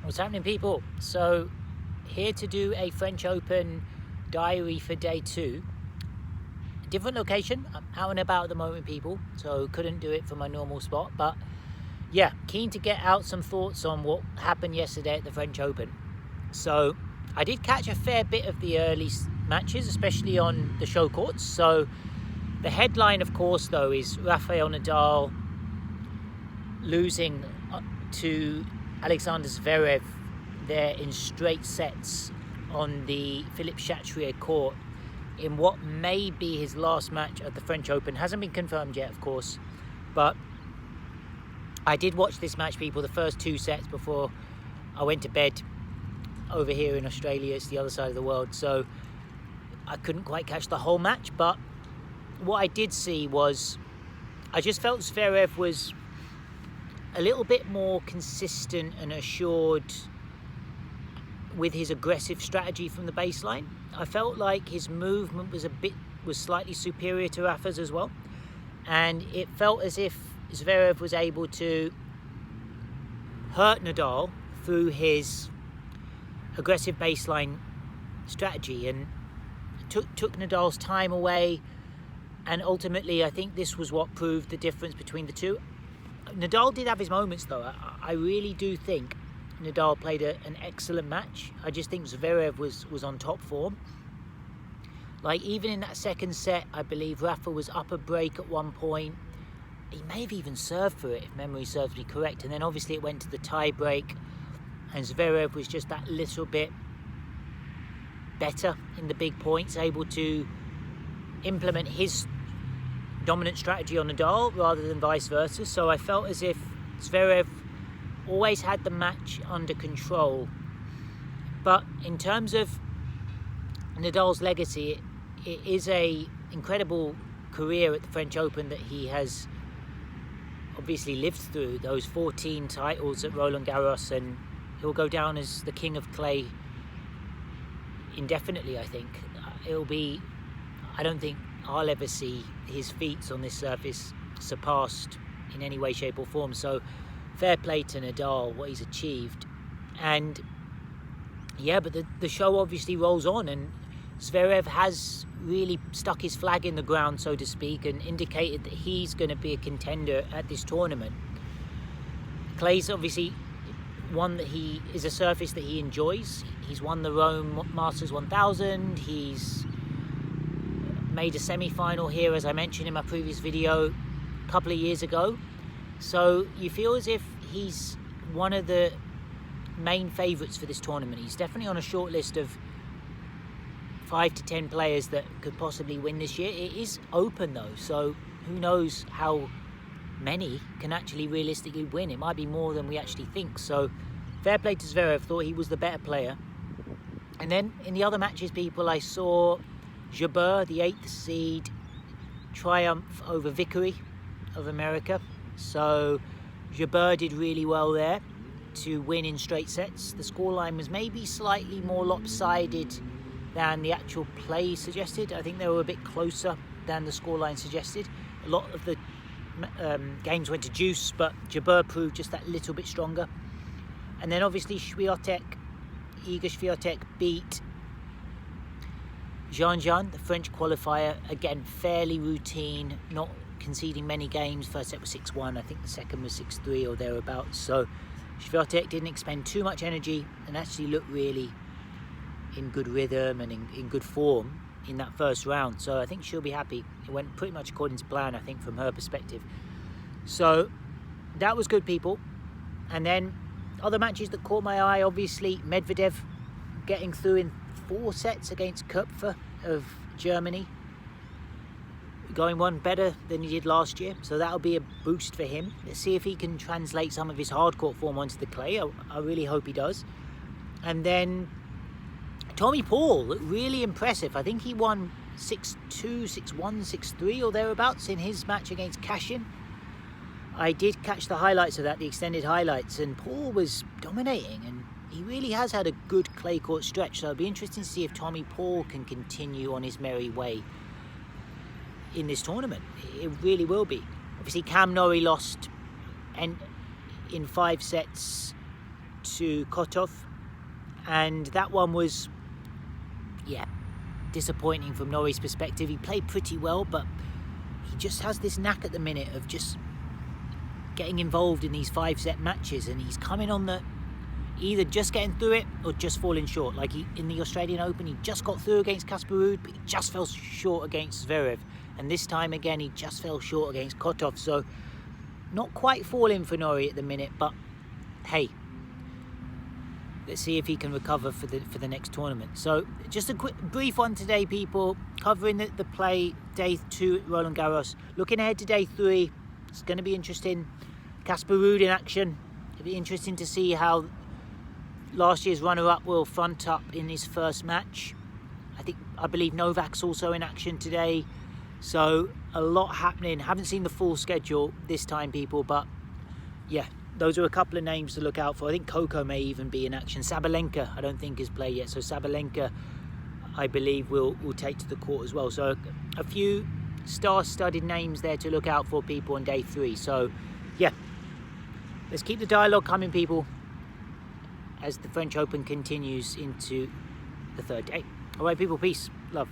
What's happening, people? So here to do a French Open diary for day 2. Different location. I'm out and about at the moment, people, so couldn't do it from my normal spot, but yeah, keen to get out some thoughts on what happened yesterday at the French Open. So I did catch a fair bit of the early matches, especially on the show courts. So the headline, of course, though, is Rafael Nadal losing to Alexander Zverev there in straight sets on the Philippe Chatrier court in what may be his last match at the French Open. Hasn't been confirmed yet, of course, but I did watch this match, people, the first 2 sets before I went to bed over here in Australia. It's the other side of the world, so I couldn't quite catch the whole match, but what I did see was I just felt Zverev was a little bit more consistent and assured with his aggressive strategy from the baseline. I felt like his movement was slightly superior to Rafa's as well, and it felt as if Zverev was able to hurt Nadal through his aggressive baseline strategy and took Nadal's time away, and ultimately I think this was what proved the difference between the two. Nadal did have his moments, though. I really do think Nadal played an excellent match. I just think Zverev was on top form. Like, even in that second set, I believe Rafa was up a break at one point. He may have even served for it, if memory serves me correct. And then obviously it went to the tie break, and Zverev was just that little bit better in the big points, able to implement his dominant strategy on Nadal rather than vice versa. So I felt as if Zverev always had the match under control. But in terms of Nadal's legacy, it is a incredible career at the French Open that he has obviously lived through. Those 14 titles at Roland Garros, and he'll go down as the king of clay indefinitely. I think I don't think I'll ever see his feats on this surface surpassed in any way, shape or form. So fair play to Nadal, what he's achieved. And yeah, but the show obviously rolls on, and Zverev has really stuck his flag in the ground, so to speak, and indicated that he's going to be a contender at this tournament. Clay's obviously one that he is a surface that he enjoys. He's won the Rome Masters 1000. He's made a semi-final here, as I mentioned in my previous video, a couple of years ago. So you feel as if he's one of the main favourites for this tournament. He's definitely on a short list of 5 to 10 players that could possibly win this year. It is open though, so who knows how many can actually realistically win. It might be more than we actually think. So fair play to Zverev, thought he was the better player. And then in the other matches, people, I saw Jabeur, the 8th seed, triumph over Vickery of America. So Jabeur did really well there to win in straight sets. The scoreline was maybe slightly more lopsided than the actual play suggested. I think they were a bit closer than the scoreline suggested. A lot of the games went to deuce, but Jabeur proved just that little bit stronger. And then obviously Iga Swiatek beat Jean, the French qualifier. Again, fairly routine, not conceding many games. First set was 6-1, I think the second was 6-3 or thereabouts. So Swiatek didn't expend too much energy and actually looked really in good rhythm and in good form in that first round. So I think she'll be happy. It went pretty much according to plan, I think, from her perspective. So that was good, people. And then other matches that caught my eye, obviously Medvedev getting through in 4 sets against Köpfer of Germany, going one better than he did last year, so that'll be a boost for him. Let's see if he can translate some of his hardcourt form onto the clay. I really hope he does. And then Tommy Paul, really impressive. I think he won 6-2, 6-1, 6-3 or thereabouts in his match against Cashin. I did catch the highlights of that, the extended highlights, and Paul was dominating, and he really has had a good clay court stretch. So it'll be interesting to see if Tommy Paul can continue on his merry way in this tournament. It really will be. Obviously Cam Norrie lost in 5 sets to Kotov, and that one was, yeah, disappointing from Norrie's perspective. He played pretty well, but he just has this knack at the minute of just getting involved in these 5-set matches, and he's coming on the either just getting through it or just falling short. Like in the Australian Open, he just got through against Casper Ruud, but he just fell short against Zverev, and this time again he just fell short against Kotov. So not quite falling for Norrie at the minute, but hey, let's see if he can recover for the next tournament. So just a quick brief one today, people, covering the play day 2 at Roland Garros. Looking ahead to day 3, it's going to be interesting. Casper Ruud in action. It'll be interesting to see how last year's runner-up will front up in his first match. I believe Novak's also in action today. So a lot happening. Haven't seen the full schedule this time, people, but yeah, those are a couple of names to look out for. I think Coco may even be in action. Sabalenka, I don't think has played yet. So Sabalenka, I believe, will take to the court as well. So a few star-studded names there to look out for, people, on day 3. So yeah, let's keep the dialogue coming, people, as the French Open continues into the 3rd day. All right, people, peace, love.